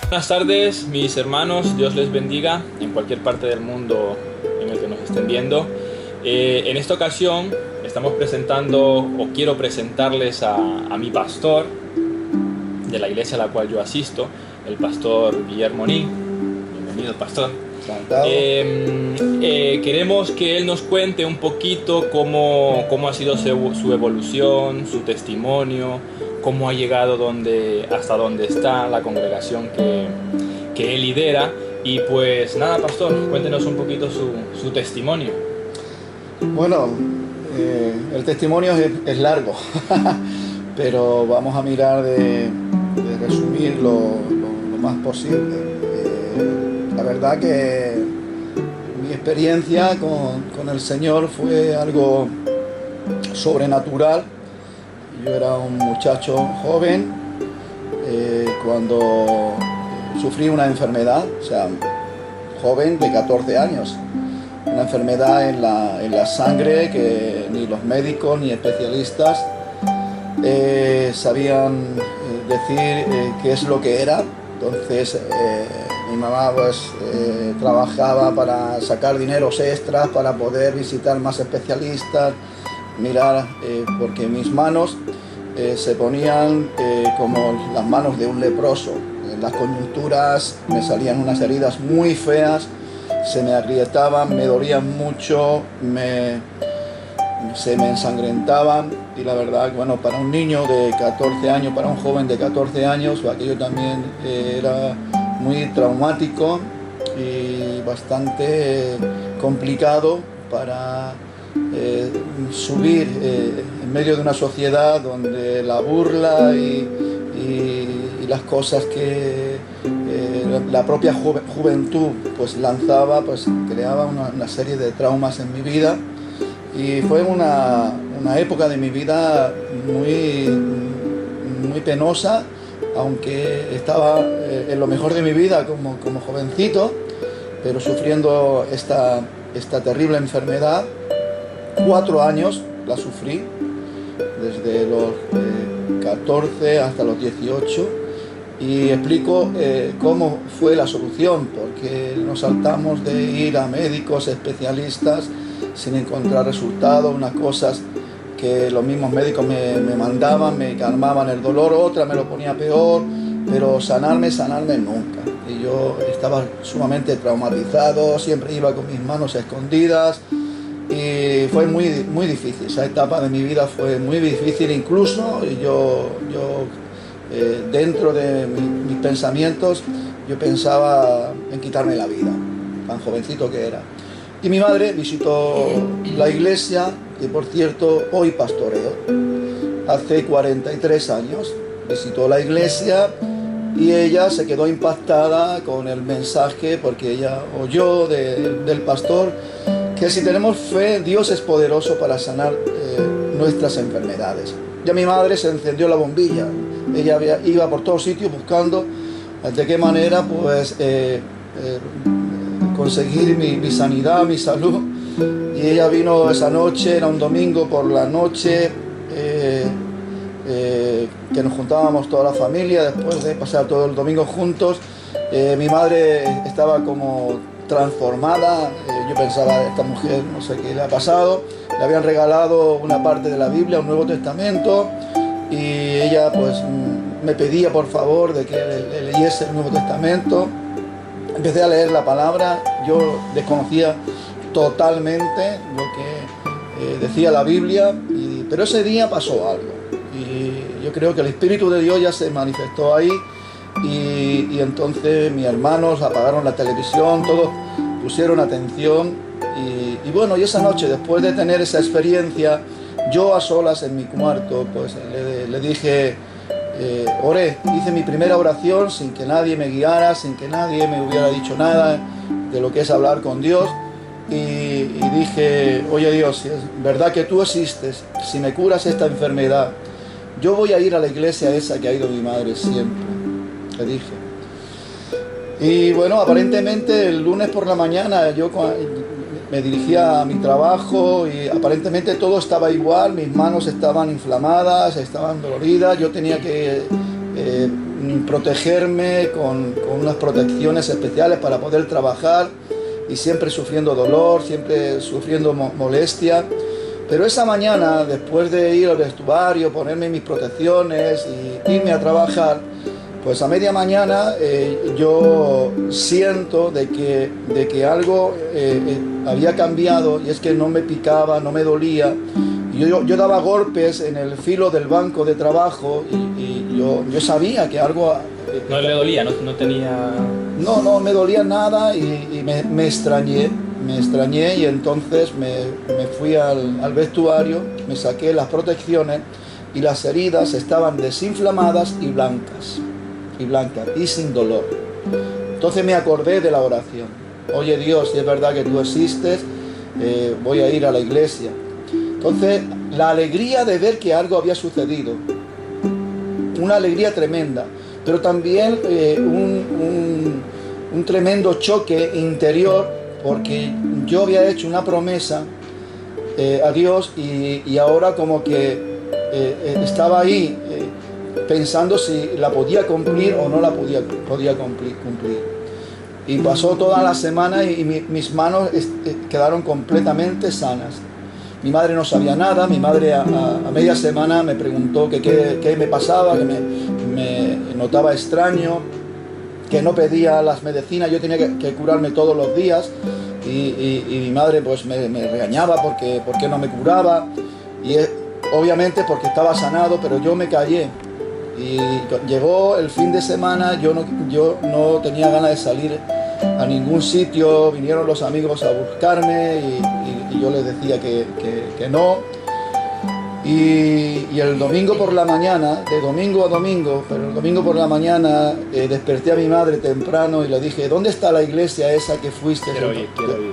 Buenas tardes, mis hermanos, Dios les bendiga en cualquier parte del mundo en el que nos estén viendo. En esta ocasión estamos presentando, o quiero presentarles a mi pastor de la iglesia a la cual yo asisto, el pastor Guillermo Nin. Bienvenido, pastor. Queremos que él nos cuente un poquito cómo ha sido su evolución, su testimonio, cómo ha llegado hasta donde está la congregación que él lidera. Y pues nada, pastor, cuéntenos un poquito su testimonio. Bueno, el testimonio es largo, pero vamos a mirar de resumir lo más posible. La verdad que mi experiencia con el Señor fue algo sobrenatural. Yo era un muchacho joven cuando sufrí una enfermedad, o sea, joven de 14 años. Una enfermedad en la sangre que ni los médicos ni especialistas sabían decir qué es lo que era. Entonces mi mamá trabajaba para sacar dineros extras para poder visitar más especialistas, mirar, porque mis manos se ponían como las manos de un leproso. En las coyunturas me salían unas heridas muy feas, se me agrietaban, me dolían mucho, se me ensangrentaban, y la verdad, bueno, para un niño de 14 años, para un joven de 14 años, aquello también era muy traumático y bastante complicado para subir en medio de una sociedad donde la burla y las cosas que la propia juventud pues lanzaba, pues creaba una serie de traumas en mi vida. Y fue una época de mi vida muy penosa, aunque estaba en lo mejor de mi vida como jovencito, pero sufriendo esta terrible enfermedad. 4 años la sufrí, desde los 14 hasta los 18, y explico cómo fue la solución, porque nos saltamos de ir a médicos especialistas sin encontrar resultados, unas cosas que los mismos médicos me mandaban, me calmaban el dolor, otra me lo ponía peor, pero sanarme nunca. Y yo estaba sumamente traumatizado, siempre iba con mis manos escondidas, y fue muy difícil. Esa etapa de mi vida fue muy difícil. Incluso yo dentro de mis pensamientos, yo pensaba en quitarme la vida, tan jovencito que era. Y mi madre visitó la iglesia, que por cierto hoy pastoreo. Hace 43 años visitó la iglesia, y ella se quedó impactada con el mensaje, porque ella oyó del pastor que si tenemos fe, Dios es poderoso para sanar nuestras enfermedades. Ya mi madre se encendió la bombilla. Ella iba por todos sitios buscando de qué manera pues conseguir mi sanidad, mi salud. Y ella vino esa noche, era un domingo por la noche, que nos juntábamos toda la familia después de pasar todo el domingo juntos. Mi madre estaba como transformada. Yo pensaba, esta mujer no sé qué le ha pasado. Le habían regalado una parte de la Biblia, un Nuevo Testamento, y ella pues me pedía por favor de que le leyese el Nuevo Testamento. Empecé a leer la palabra. Yo desconocía totalmente lo que decía la Biblia, pero ese día pasó algo, y yo creo que el Espíritu de Dios ya se manifestó ahí. Y entonces mis hermanos apagaron la televisión, todos pusieron atención, y bueno, y esa noche, después de tener esa experiencia, yo a solas en mi cuarto, pues le dije, oré, hice mi primera oración sin que nadie me guiara, sin que nadie me hubiera dicho nada de lo que es hablar con Dios, y dije, oye Dios, si es verdad que tú existes, si me curas esta enfermedad, yo voy a ir a la iglesia esa que ha ido mi madre siempre, le dije. Y bueno, aparentemente el lunes por la mañana yo me dirigía a mi trabajo, y aparentemente todo estaba igual. Mis manos estaban inflamadas, estaban doloridas. Yo tenía que protegerme con unas protecciones especiales para poder trabajar, y siempre sufriendo dolor, siempre sufriendo molestia. Pero esa mañana, después de ir al vestuario, ponerme mis protecciones y irme a trabajar, pues a media mañana yo siento de que algo había cambiado, y es que no me picaba, no me dolía. Yo daba golpes en el filo del banco de trabajo y yo sabía que algo... no le dolía, no tenía... No me dolía nada, y me extrañé, y entonces me fui al vestuario, me saqué las protecciones, y las heridas estaban desinflamadas y blancas y sin dolor. Entonces me acordé de la oración. Oye Dios, si es verdad que tú existes, voy a ir a la iglesia. Entonces la alegría de ver que algo había sucedido, una alegría tremenda, pero también un tremendo choque interior, porque yo había hecho una promesa a Dios, y ahora como que estaba ahí pensando si la podía cumplir o no la podía cumplir. Y pasó toda la semana y mis manos quedaron completamente sanas. Mi madre no sabía nada. Mi madre a media semana me preguntó que qué me pasaba, que me notaba extraño, que no pedía las medicinas, yo tenía que curarme todos los días, y mi madre pues me regañaba porque no me curaba, y obviamente porque estaba sanado, pero yo me callé. Y llegó el fin de semana, yo no tenía ganas de salir a ningún sitio, vinieron los amigos a buscarme, y yo les decía que no. Y el domingo por la mañana, de domingo a domingo, pero el domingo por la mañana desperté a mi madre temprano y le dije, ¿dónde está la iglesia esa que fuiste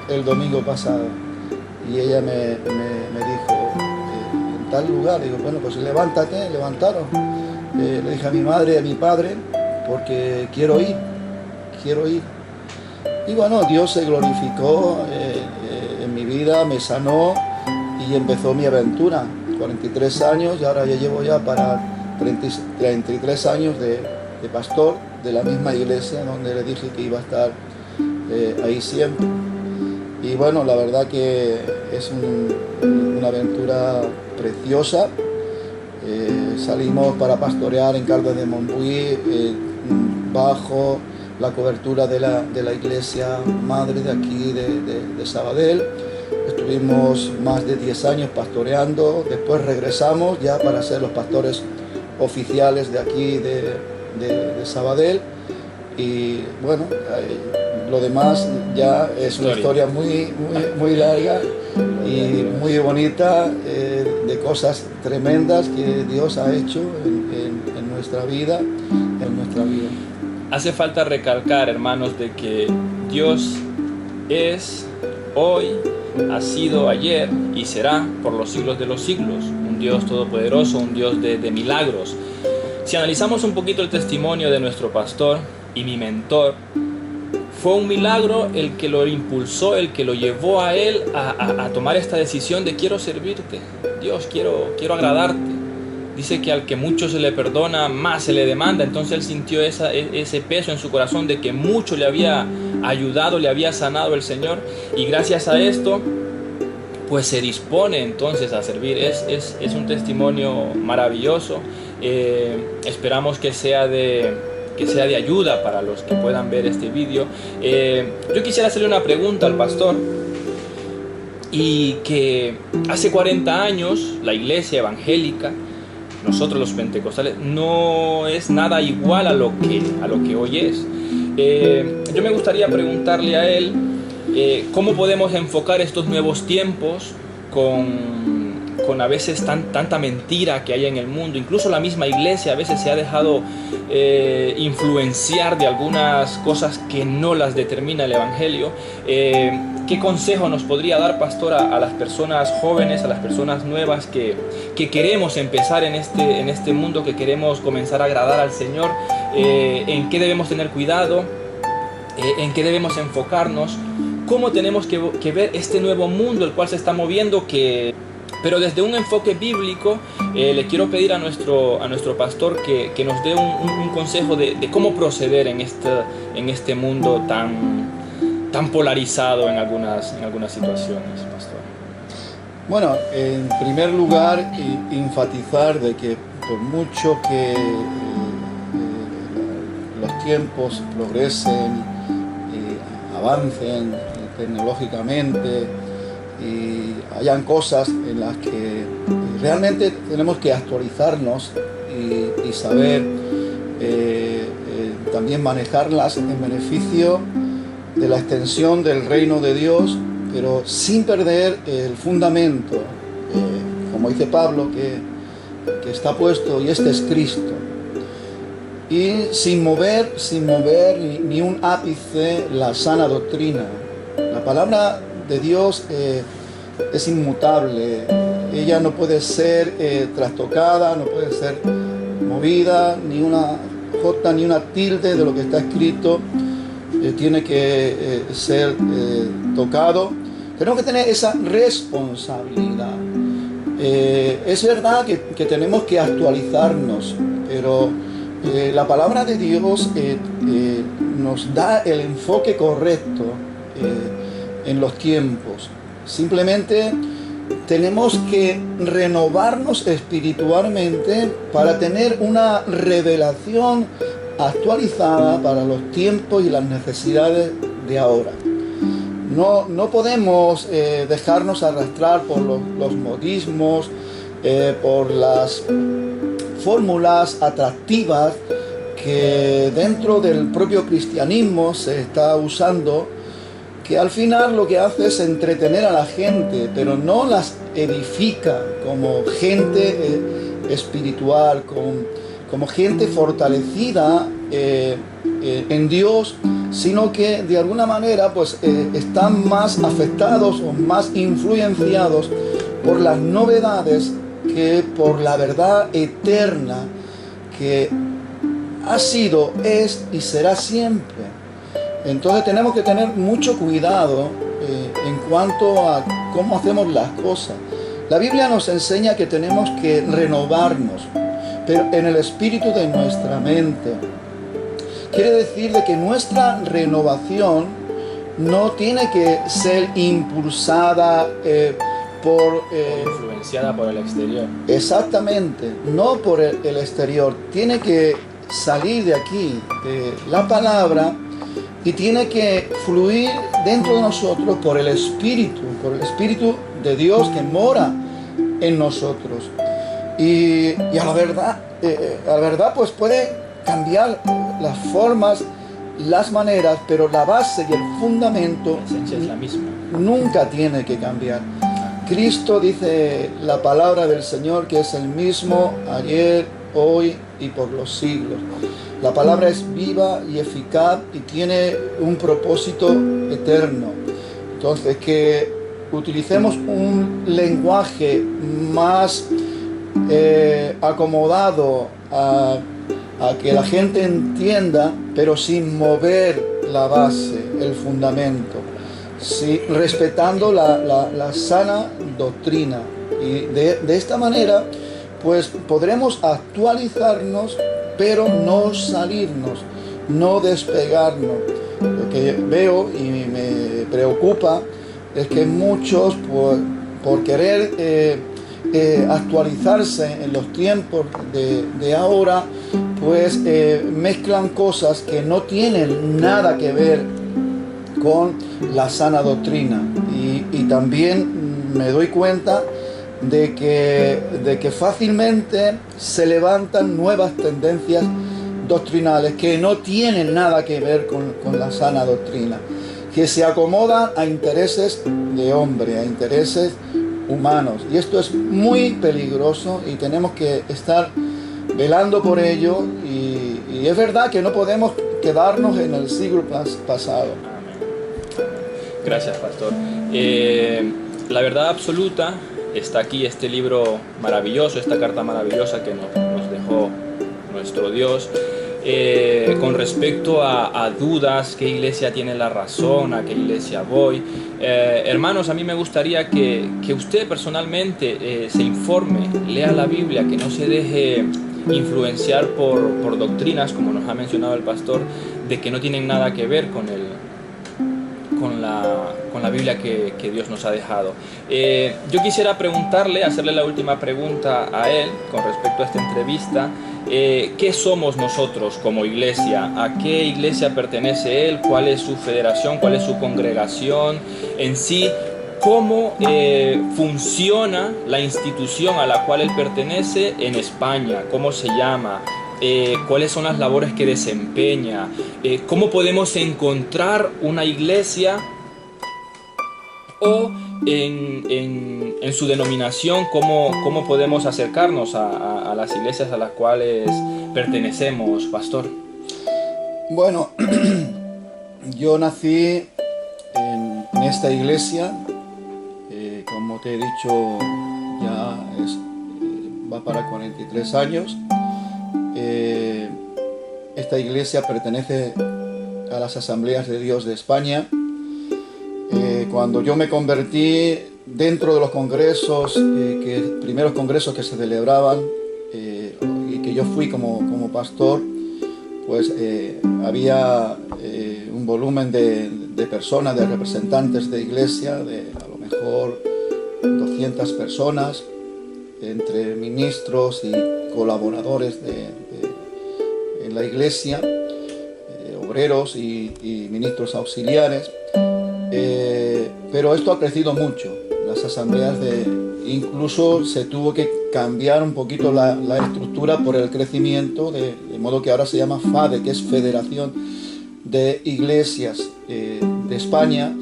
el domingo pasado? Y ella me dijo, en tal lugar. Digo, bueno, pues levántate, levantaron. Le dije a mi madre y a mi padre, porque quiero ir. Y bueno, Dios se glorificó en mi vida, me sanó, y empezó mi aventura. 43 años, y ahora ya llevo para 33 años de pastor de la misma iglesia donde le dije que iba a estar ahí siempre. Y bueno, la verdad que es una aventura preciosa. Salimos para pastorear en Caldas de Montbui, bajo la cobertura de la iglesia madre de aquí de Sabadell. Estuvimos más de 10 años pastoreando, después regresamos ya para ser los pastores oficiales de aquí de Sabadell, y bueno, lo demás ya es una historia muy larga y muy bonita, de cosas tremendas que Dios ha hecho en nuestra vida, Hace falta recalcar, hermanos, de que Dios es hoy, ha sido ayer y será por los siglos de los siglos, un Dios todopoderoso, un Dios de milagros. Si analizamos un poquito el testimonio de nuestro pastor y mi mentor, fue un milagro el que lo impulsó, el que lo llevó a él a tomar esta decisión de quiero servirte, Dios, quiero agradarte. Dice que al que mucho se le perdona, más se le demanda. Entonces él sintió ese peso en su corazón de que mucho le había ayudado, le había sanado el Señor, y gracias a esto pues se dispone entonces a servir. Es un testimonio maravilloso. Esperamos que sea de ayuda para los que puedan ver este vídeo. Yo quisiera hacerle una pregunta al pastor, y que hace 40 años la iglesia evangélica, nosotros los pentecostales, no es nada igual a lo que hoy es. Yo me gustaría preguntarle a él cómo podemos enfocar estos nuevos tiempos con a veces tanta mentira que hay en el mundo. Incluso la misma iglesia a veces se ha dejado influenciar de algunas cosas que no las determina el evangelio. ¿Qué consejo nos podría dar, pastor, a las personas jóvenes, a las personas nuevas que queremos empezar en este mundo, que queremos comenzar a agradar al Señor? ¿En qué debemos tener cuidado? ¿En qué debemos enfocarnos? ¿Cómo tenemos que ver este nuevo mundo el cual se está moviendo, que Pero desde un enfoque bíblico, le quiero pedir a nuestro pastor que nos dé un consejo de cómo proceder en este mundo tan polarizado en algunas situaciones, pastor. Bueno, en primer lugar, enfatizar de que por mucho que los tiempos progresen, avancen tecnológicamente y hayan cosas en las que realmente tenemos que actualizarnos y saber también manejarlas en beneficio de la extensión del reino de Dios, pero sin perder el fundamento, como dice Pablo, que está puesto, y este es Cristo. Y sin mover ni un ápice la sana doctrina. La palabra de Dios es inmutable. Ella no puede ser trastocada, no puede ser movida, ni una jota ni una tilde de lo que está escrito tiene que ser tocado. Tenemos que tener esa responsabilidad. Es verdad que tenemos que actualizarnos, pero la palabra de Dios nos da el enfoque correcto en los tiempos. Simplemente tenemos que renovarnos espiritualmente para tener una revelación actualizada para los tiempos y las necesidades de ahora. No podemos dejarnos arrastrar por los modismos, por las fórmulas atractivas que dentro del propio cristianismo se está usando, que al final lo que hace es entretener a la gente, pero no las edifica como gente espiritual, como gente fortalecida en Dios, sino que de alguna manera pues están más afectados o más influenciados por las novedades que por la verdad eterna que ha sido, es y será siempre. Entonces tenemos que tener mucho cuidado en cuanto a cómo hacemos las cosas. La Biblia nos enseña que tenemos que renovarnos, pero en el espíritu de nuestra mente. Quiere decir de que nuestra renovación no tiene que ser impulsada influenciada por el exterior. Exactamente, no por el exterior. Tiene que salir de aquí, de la palabra, y tiene que fluir dentro de nosotros por el Espíritu de Dios que mora en nosotros. Y a la verdad pues puede cambiar las formas, las maneras, pero la base y el fundamento, la esencia es la misma. Nunca tiene que cambiar. Cristo, dice la palabra del Señor, que es el mismo ayer, hoy y por los siglos. La palabra es viva y eficaz y tiene un propósito eterno. Entonces, que utilicemos un lenguaje más acomodado a que la gente entienda, pero sin mover la base, el fundamento, sí, respetando la sana doctrina. Y de esta manera pues podremos actualizarnos, pero no salirnos, no despegarnos. Lo que veo y me preocupa es que muchos por querer actualizarse en los tiempos de ahora, pues mezclan cosas que no tienen nada que ver con la sana doctrina. Y también me doy cuenta de que fácilmente se levantan nuevas tendencias doctrinales que no tienen nada que ver con la sana doctrina, que se acomodan a intereses de hombre, a intereses humanos. Y esto es muy peligroso y tenemos que estar velando por ello. Y es verdad que no podemos quedarnos en el siglo pasado. Amén. Gracias, pastor. La verdad absoluta está aquí, este libro maravilloso, esta carta maravillosa que nos dejó nuestro Dios. con respecto a dudas, qué iglesia tiene la razón, a qué iglesia voy. Hermanos, a mí me gustaría que usted personalmente se informe, lea la Biblia, que no se deje influenciar por doctrinas, como nos ha mencionado el pastor, de que no tienen nada que ver con la Biblia que Dios nos ha dejado. Yo quisiera preguntarle, hacerle la última pregunta a él con respecto a esta entrevista. ¿Qué somos nosotros como iglesia? ¿A qué iglesia pertenece él? ¿Cuál es su federación? ¿Cuál es su congregación en sí? ¿Cómo funciona la institución a la cual él pertenece en España? ¿Cómo se llama? ¿Cuáles son las labores que desempeña? ¿Cómo podemos encontrar una iglesia? O en su denominación, ¿cómo podemos acercarnos a las iglesias a las cuales pertenecemos, pastor? Bueno, yo nací en esta iglesia, como te he dicho, ya va para 43 años. Esta iglesia pertenece a las Asambleas de Dios de España. Cuando yo me convertí dentro de los congresos, primeros congresos que se celebraban y que yo fui como pastor, pues había un volumen de personas, de representantes de iglesia, de a lo mejor 200 personas, entre ministros y colaboradores en la iglesia, obreros y ministros auxiliares. Pero esto ha crecido mucho. Las asambleas incluso se tuvo que cambiar un poquito la estructura por el crecimiento, de modo que ahora se llama FADE, que es Federación de Iglesias de España,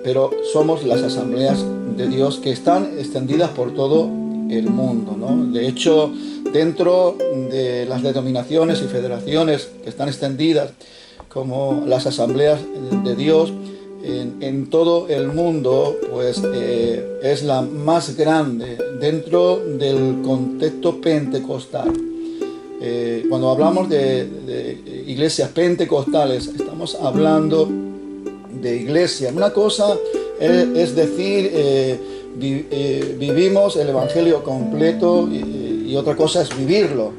pero somos las asambleas de Dios que están extendidas por todo el mundo, ¿no? De hecho, dentro de las denominaciones y federaciones que están extendidas como las asambleas de Dios en todo el mundo, pues es la más grande dentro del contexto pentecostal. Cuando hablamos de iglesias pentecostales, estamos hablando de iglesias. Una cosa es decir, vivimos el evangelio completo y otra cosa es vivirlo.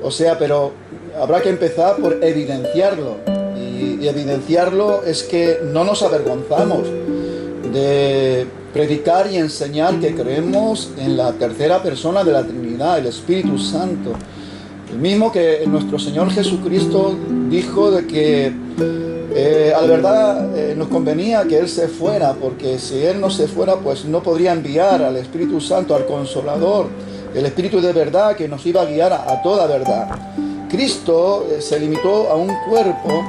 O sea, pero habrá que empezar por evidenciarlo. Y evidenciarlo es que no nos avergonzamos de predicar y enseñar que creemos en la tercera persona de la Trinidad, el Espíritu Santo. El mismo que nuestro Señor Jesucristo dijo de que a la verdad nos convenía que Él se fuera, porque si Él no se fuera, pues no podría enviar al Espíritu Santo, al Consolador, el Espíritu de verdad que nos iba a guiar a toda verdad. Cristo se limitó a un cuerpo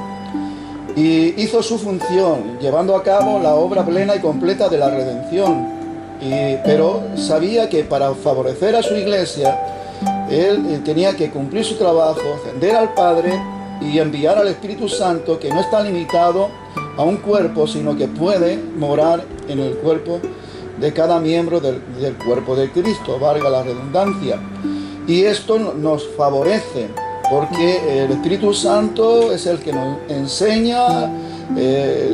y hizo su función, llevando a cabo la obra plena y completa de la redención. Pero sabía que para favorecer a su iglesia, Él tenía que cumplir su trabajo, ofender al Padre y enviar al Espíritu Santo, que no está limitado a un cuerpo, sino que puede morar en el cuerpo de cada miembro del cuerpo de Cristo, valga la redundancia. Y esto nos favorece, porque el Espíritu Santo es el que nos enseña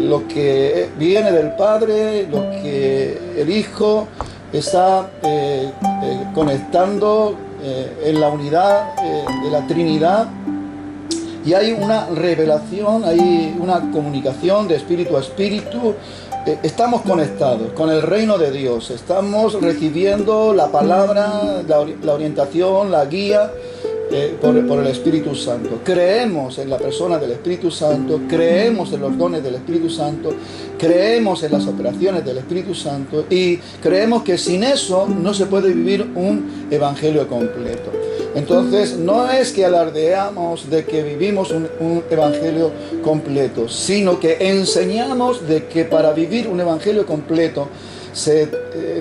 lo que viene del Padre, lo que el Hijo está conectando en la unidad de la Trinidad. Y hay una revelación, hay una comunicación de espíritu a espíritu. Estamos conectados con el reino de Dios, estamos recibiendo la palabra, la orientación, la guía por el Espíritu Santo. Creemos en la persona del Espíritu Santo, creemos en los dones del Espíritu Santo, creemos en las operaciones del Espíritu Santo y creemos que sin eso no se puede vivir un evangelio completo. Entonces no es que alardeamos de que vivimos un evangelio completo, sino que enseñamos de que para vivir un evangelio completo se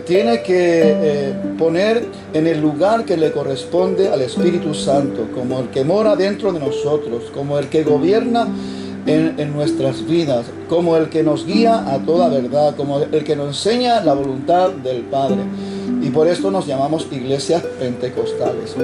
tiene que poner en el lugar que le corresponde al Espíritu Santo, como el que mora dentro de nosotros, como el que gobierna en nuestras vidas, como el que nos guía a toda verdad, como el que nos enseña la voluntad del Padre. Y por esto nos llamamos iglesias pentecostales,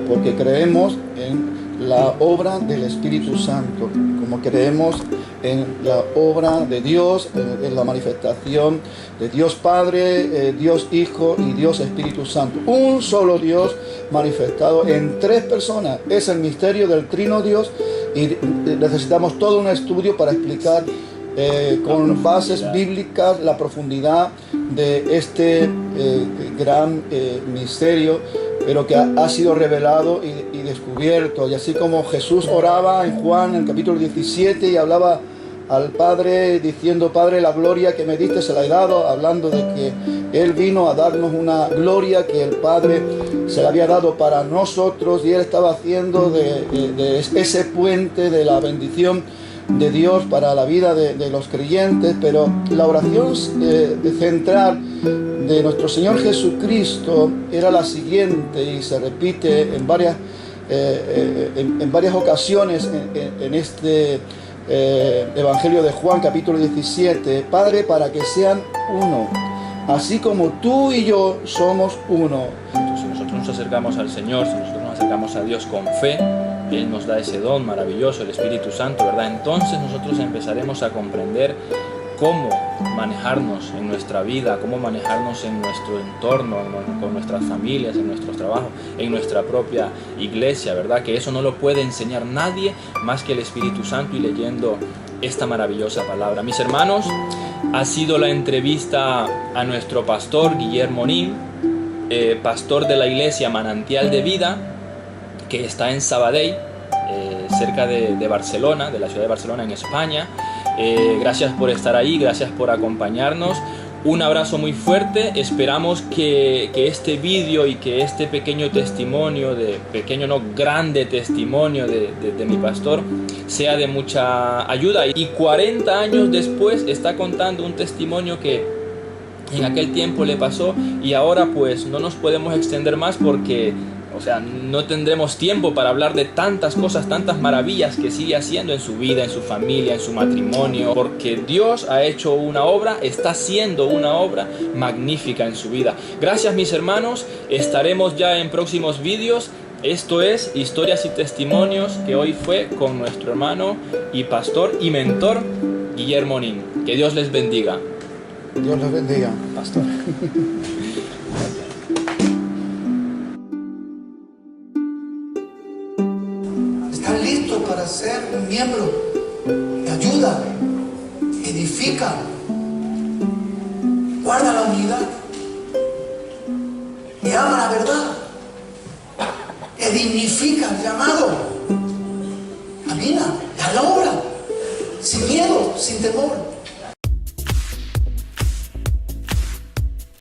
porque creemos en la obra del Espíritu Santo, como creemos en la obra de Dios, en la manifestación de Dios Padre, Dios Hijo y Dios Espíritu Santo. Un solo Dios manifestado en tres personas. Es el misterio del Trino Dios y necesitamos todo un estudio para explicar con bases bíblicas la profundidad de este gran misterio, pero que ha sido revelado y descubierto. Y así como Jesús oraba en Juan, en el capítulo 17, y hablaba al Padre diciendo: Padre, la gloria que me diste se la he dado, hablando de que Él vino a darnos una gloria que el Padre se la había dado para nosotros, y Él estaba haciendo de ese puente de la bendición de Dios para la vida de los creyentes. Pero la oración central de nuestro Señor Jesucristo era la siguiente, y se repite en varias ocasiones en este Evangelio de Juan, capítulo 17: Padre, para que sean uno, así como tú y yo somos uno. Entonces, si nosotros nos acercamos al Señor, si nosotros nos acercamos a Dios con fe, Él nos da ese don maravilloso, el Espíritu Santo, ¿verdad? Entonces nosotros empezaremos a comprender cómo manejarnos en nuestra vida, cómo manejarnos en nuestro entorno, con nuestras familias, en nuestros trabajos, en nuestra propia iglesia, ¿verdad? Que eso no lo puede enseñar nadie más que el Espíritu Santo, y leyendo esta maravillosa palabra. Mis hermanos, ha sido la entrevista a nuestro pastor Guillermo Nin, pastor de la iglesia Manantial de Vida, que está en Sabadell, cerca de Barcelona, de la ciudad de Barcelona, en España. Gracias por estar ahí, gracias por acompañarnos. Un abrazo muy fuerte. Esperamos que este vídeo y que este pequeño testimonio, grande testimonio de mi pastor, sea de mucha ayuda. Y 40 años después está contando un testimonio que en aquel tiempo le pasó, y ahora pues no nos podemos extender más porque no tendremos tiempo para hablar de tantas cosas, tantas maravillas que sigue haciendo en su vida, en su familia, en su matrimonio, porque Dios ha hecho una obra, está haciendo una obra magnífica en su vida. Gracias, mis hermanos, estaremos ya en próximos vídeos. Esto es Historias y Testimonios, que hoy fue con nuestro hermano y pastor y mentor Guillermo Nin. Que Dios les bendiga. Dios les bendiga, pastor. Para ser un miembro que ayuda, edifica, guarda la unidad y ama la verdad, que dignifica el llamado, camina a la obra, sin miedo, sin temor.